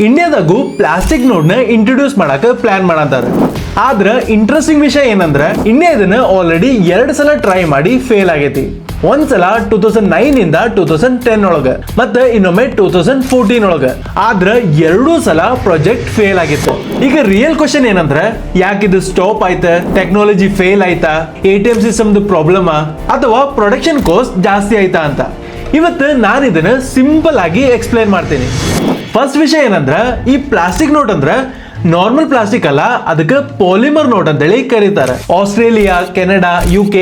ಇಂಡಿಯಾದಾಗೂ plastic note ನ introduce ಮಾಡಕ plan ಮಾಡಂತಾರ. ಆದ್ರ ಇಂಟ್ರೆಸ್ಟಿಂಗ್ ವಿಷಯ ಏನಂದ್ರ ಇಂಡಿಯಾ ಇದನ್ನ ಆಲ್ರೆಡಿ 2 ಸಲ ಟ್ರೈ ಮಾಡಿ ಫೇಲ್ ಆಗೈತಿ. ಒಂದ್ಸಲ 2009 ಇಂದ 2010 ಒಳಗ ಮತ್ತೆ ಇನ್ನೊಮ್ಮೆ 2014 ಒಳಗ. ಆದ್ರ 2 ಸಲ ಪ್ರಾಜೆಕ್ಟ್ ಫೇಲ್ ಆಗಿತ್ತು. ಈಗ ರಿಯಲ್ ಕ್ವಶನ್ ಏನಂದ್ರ ಯಾಕಿದು ಸ್ಟಾಪ್ ಆಯ್ತ, ಟೆಕ್ನಾಲಜಿ ಫೇಲ್ ಆಯ್ತಾ, ATM ಸಿಸ್ಟಮ್ ಪ್ರಾಬ್ಲಮ್ ಅಥವಾ ಪ್ರೊಡಕ್ಷನ್ ಕಾಸ್ಟ್ ಜಾಸ್ತಿ ಆಯ್ತಾ ಅಂತ ಇವತ್ತು ನಾನು ಇದನ್ನ ಸಿಂಪಲ್ ಆಗಿ ಎಕ್ಸ್ಪ್ಲೈನ್ ಮಾಡ್ತೀನಿ. ಫಸ್ಟ್ ವಿಷಯ ಏನಂದ್ರ ಈ ಪ್ಲಾಸ್ಟಿಕ್ ನೋಟ್ ಅಂದ್ರ ನಾರ್ಮಲ್ ಪ್ಲಾಸ್ಟಿಕ್ ಅಲ್ಲ, ಅದಕ್ಕೆ ಪಾಲಿಮರ್ ನೋಟ್ ಅಂತೇಳಿ ಕರೀತಾರೆ. ಆಸ್ಟ್ರೇಲಿಯಾ, ಕೆನಡಾ, UK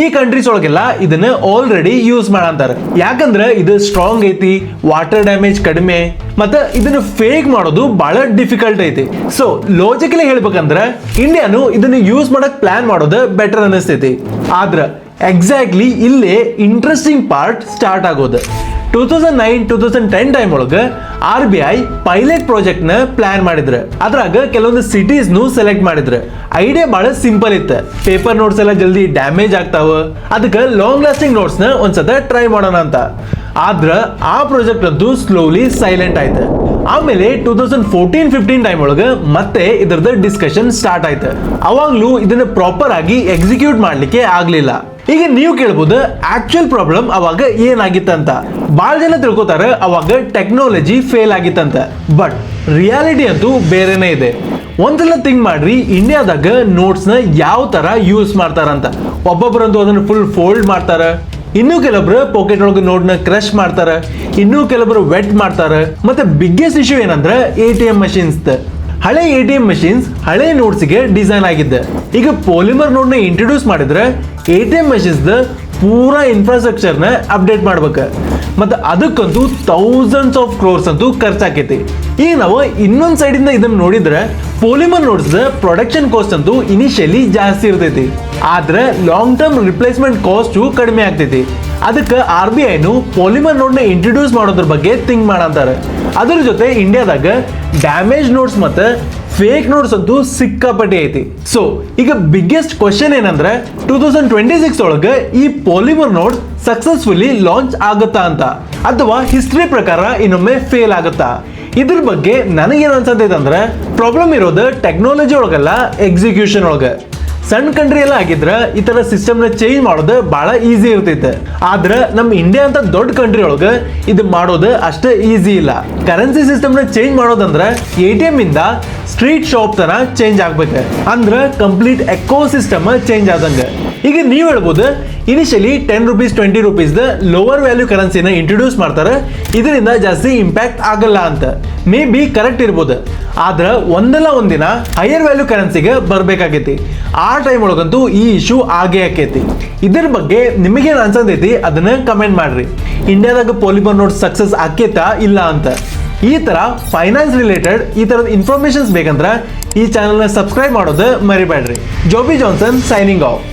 ಈ ಕಂಟ್ರೀಸ್ ಒಳಗೆಲ್ಲ ಇದನ್ನ ಆಲ್ರೆಡಿ ಯೂಸ್ ಮಾಡಂತಾರ. ಯಾಕಂದ್ರೆ ಇದು ಸ್ಟ್ರಾಂಗ್ ಐತಿ, ವಾಟರ್ ಡ್ಯಾಮೇಜ್ ಕಡಿಮೆ, ಮತ್ತೆ ಇದನ್ನ ಫೇಕ್ ಮಾಡೋದು ಬಹಳ ಡಿಫಿಕಲ್ಟ್ ಐತಿ. ಸೊ ಲಾಜಿಕಲಿ ಹೇಳ್ಬೇಕಂದ್ರ ಇಂಡಿಯಾನು ಇದನ್ನ ಯೂಸ್ ಮಾಡಕ್ ಪ್ಲಾನ್ ಮಾಡೋದು ಬೆಟರ್ ಅನಿಸ್ತೈತಿ. ಆದ್ರ ಎಕ್ಸಾಕ್ಟ್ಲಿ ಇಲ್ಲೇ ಇಂಟ್ರೆಸ್ಟಿಂಗ್ ಪಾರ್ಟ್ ಸ್ಟಾರ್ಟ್ ಆಗೋದು. 2009-2010 ಟೈಮ್ ಒಳಗ RBI ಪೈಲಟ್ ಪ್ರಾಜೆಕ್ಟ್ ನ ಪ್ಲಾನ್ ಮಾಡಿದ್ರ. ಅದ್ರಾಗ ಕೆಲವೊಂದು ಸಿಟೀಸ್ ನು ಸೆಲೆಕ್ಟ್ ಮಾಡಿದ್ರ. ಐಡಿಯಾ ಬಹಳ ಸಿಂಪಲ್ ಇತ್ತು. ಪೇಪರ್ ನೋಟ್ಸ್ ಎಲ್ಲ ಜಲ್ದಿ ಡ್ಯಾಮೇಜ್ ಆಗ್ತಾವ, ಅದಕ್ಕೆ ಲಾಂಗ್ ಲಾಸ್ಟಿಂಗ್ ನೋಟ್ಸ್ ನ ಒಂದ್ಸತ ಟ್ರೈ ಮಾಡೋಣ ಅಂತ. ಆದ್ರ ಆ ಪ್ರಾಜೆಕ್ಟ್ ಅಂತೂ ಸ್ಲೋಲಿ ಸೈಲೆಂಟ್ ಆಯ್ತು. ಆಮೇಲೆ 2014-15 ಟೈಮ್ ಒಳಗ ಮತ್ತೆ ಇದರದ ಡಿಸ್ಕಷನ್ ಸ್ಟಾರ್ಟ್ ಆಯ್ತು. ಅವಾಗ್ಲೂ ಇದನ್ನ ಪ್ರಾಪರ್ ಆಗಿ ಎಕ್ಸಿಕ್ಯೂಟ್ ಮಾಡ್ಲಿಕ್ಕೆ ಆಗ್ಲಿಲ್ಲ. ಈಗ ನೀವು ಕೇಳ್ಬೋದು ಆಕ್ಚುಯಲ್ ಪ್ರಾಬ್ಲಮ್ ಅವಾಗ ಏನಾಗಿತ್ತಂತ. ಬಹಳ ಜನ ತಿಳ್ಕೊತಾರ ಅವಾಗ ಟೆಕ್ನಾಲಜಿ ಫೇಲ್ ಆಗಿತ್ತಂತ. ಬಟ್ ರಿಯಾಲಿಟಿ ಅಂತೂ ಬೇರೆನೇ ಇದೆ. ಒಂದ್ಸಲ ಥಿಂಕ್ ಮಾಡ್ರಿ, ಇಂಡಿಯಾದಾಗ ನೋಟ್ಸ್ ನ ಯಾವ ತರ ಯೂಸ್ ಮಾಡ್ತಾರಂತ. ಒಬ್ಬೊಬ್ಬರಂತೂ ಅದನ್ನ ಫುಲ್ ಫೋಲ್ಡ್ ಮಾಡ್ತಾರ, ಇನ್ನು ಕೆಲವೊಬ್ರು ಪಾಕೆಟ್ ಒಳಗೆ ನೋಟ್ ನ ಕ್ರಶ್ ಮಾಡ್ತಾರ, ಇನ್ನು ಕೆಲವೊಬ್ರು ವೆಟ್ ಮಾಡ್ತಾರ. ಮತ್ತೆ ಬಿಗ್ಗೆಸ್ಟ್ ಇಶ್ಯೂ ಏನಂದ್ರೆ ATM ಮಷೀನ್ಸ್. ಹಳೆ ATM ಮಷೀನ್ಸ್ ಹಳೆ ನೋಟ್ಸ್ ಗೆ ಡಿಸೈನ್ ಆಗಿದ್ದೆ. ಈಗ ಪಾಲಿಮರ್ ನೋಟ್ ನ ಇಂಟ್ರೊಡ್ಯೂಸ್ ಮಾಡಿದ್ರೆ ATM ಮಷೀನ್ಸ್ ಪೂರಾ ಇನ್ಫ್ರಾಸ್ಟ್ರಕ್ಚರ್ ನ ಅಪ್ಡೇಟ್ ಮಾಡ್ಬೇಕು. ಮತ್ತೆ ಅದಕ್ಕಂತೂ ಥೌಸಂಡ್ಸ್ ಆಫ್ ಕ್ರೋರ್ಸ್ ಅಂತೂ ಖರ್ಚಾಕೈತಿ. ಈಗ ನಾವು ಇನ್ನೊಂದ್ ಸೈಡ್ ಇಂದ ಇದನ್ನ ನೋಡಿದ್ರೆ ಪಾಲಿಮರ್ ನೋಟ್ಸ್ ಪ್ರೊಡಕ್ಷನ್ ಕಾಸ್ಟ್ ಅಂತೂ ಇನಿಷಿಯಲಿ ಜಾಸ್ತಿ ಇರ್ತೈತಿ. ಆದ್ರೆ ಲಾಂಗ್ ಟರ್ಮ್ ರಿಪ್ಲೇಸ್ಮೆಂಟ್ ಕಾಸ್ಟ್ ಕಡಿಮೆ ಆಗ್ತೈತಿ. ಅದಕ್ಕೆ RBI ನು ಪಾಲಿಮರ್ ನೋಟ್ ನ ಇಂಟ್ರೊಡ್ಯೂಸ್ ಮಾಡೋದ್ರ ಬಗ್ಗೆ ಥಿಂಕ್ ಮಾಡಂತಾರೆ. ಅದ್ರ ಜೊತೆ ಇಂಡಿಯಾದಾಗ ಡ್ಯಾಮೇಜ್ ನೋಟ್ಸ್ ಮತ್ತೆ ಫೇಕ್ ನೋಟ್ಸ್ ಅಂತೂ ಸಿಕ್ಕಾಪಟ್ಟಿ ಐತಿ. ಸೊ ಈಗ ಬಿಗ್ಗೆಸ್ಟ್ ಕ್ವಶನ್ ಏನಂದ್ರೆ 2026 ಒಳಗೆ ಈ ಪಾಲಿಮರ್ ನೋಟ್ ಸಕ್ಸಸ್ಫುಲಿ ಲಾಂಚ್ ಆಗುತ್ತಾ ಅಂತ, ಅಥವಾ ಹಿಸ್ಟ್ರಿ ಪ್ರಕಾರ ಇನ್ನೊಮ್ಮೆ ಫೇಲ್ ಆಗುತ್ತಾ? ಇದ್ರ ಬಗ್ಗೆ ನನಗೇನು ಅನ್ಸತೈತೆ ಅಂದ್ರೆ ಪ್ರಾಬ್ಲಮ್ ಇರೋದು ಟೆಕ್ನಾಲಜಿ ಒಳಗಲ್ಲ, ಎಕ್ಸಿಕ್ಯೂಷನ್ ಒಳಗೆ. ಸಣ್ಣ ಕಂಟ್ರಿ ಎಲ್ಲ ಆಗಿದ್ರ ಈ ತರ ಸಿಸ್ಟಮ್ ನ ಚೇಂಜ್ ಮಾಡೋದು ಬಹಳ ಈಸಿ ಇರ್ತೈತೆ. ಆದ್ರೆ ನಮ್ ಇಂಡಿಯಾ ಅಂತ ದೊಡ್ಡ ಕಂಟ್ರಿ ಒಳಗ ಇದು ಮಾಡೋದು ಅಷ್ಟೇ ಈಸಿ ಇಲ್ಲ. ಕರೆನ್ಸಿ ಸಿಸ್ಟಮ್ ನ ಚೇಂಜ್ ಮಾಡೋದಂದ್ರೆ ATM ಇಂದ ಸ್ಟ್ರೀಟ್ ಶಾಪ್ ತರ ಚೇಂಜ್ ಆಗ್ಬೇಕು. ಅಂದ್ರ ಕಂಪ್ಲೀಟ್ ಎಕೋ ಸಿಸ್ಟಮ್ ಚೇಂಜ್ ಆದಂಗ. ಈಗ ನೀವ್ ಹೇಳ್ಬೋದು initially 10 rupees 20 rupees lower value ಕರೆನ್ಸಿನ ಇಂಟ್ರೊಡ್ಯೂಸ್ ಮಾಡ್ತಾರೆ, ಇದರಿಂದ ಜಾಸ್ತಿ ಇಂಪ್ಯಾಕ್ಟ್ ಆಗಲ್ಲ ಅಂತ. ಮೇ ಬಿ ಕರೆಕ್ಟ್ ಇರ್ಬೋದು. ಆದ್ರ ಒಂದಲ್ಲ ಒಂದಿನ ಹೈಯರ್ ವ್ಯಾಲ್ಯೂ ಕರೆನ್ಸಿಗೆ ಬರ್ಬೇಕಾಗೈತಿ. ಆ ಟೈಮ್ ಒಳಗಂತೂ ಈ ಇಶ್ಯೂ ಆಗೇ ಆಕೈತಿ. ಇದ್ರ ಬಗ್ಗೆ ನಿಮಗೇನು ಅನ್ಸತೈತಿ ಅದನ್ನ ಕಮೆಂಟ್ ಮಾಡ್ರಿ. ಇಂಡಿಯಾದಾಗ ಪಾಲಿಮರ್ ನೋಟ್ ಸಕ್ಸಸ್ ಆಕೇತಾ ಇಲ್ಲ ಅಂತ. ಈ ತರ ಫೈನಾನ್ಸ್ ರಿಲೇಟೆಡ್ ಈ ತರದ ಇನ್ಫಾರ್ಮೇಶನ್ಸ್ ಬೇಕಂದ್ರ ಈ ಚಾನೆಲ್ನ ಸಬ್ಸ್ಕ್ರೈಬ್ ಮಾಡೋದು ಮರಿಬೇಡ್ರಿ. ಜೋಬಿ ಜಾನ್ಸನ್ ಸೈನಿಂಗ್ ಆಫ್.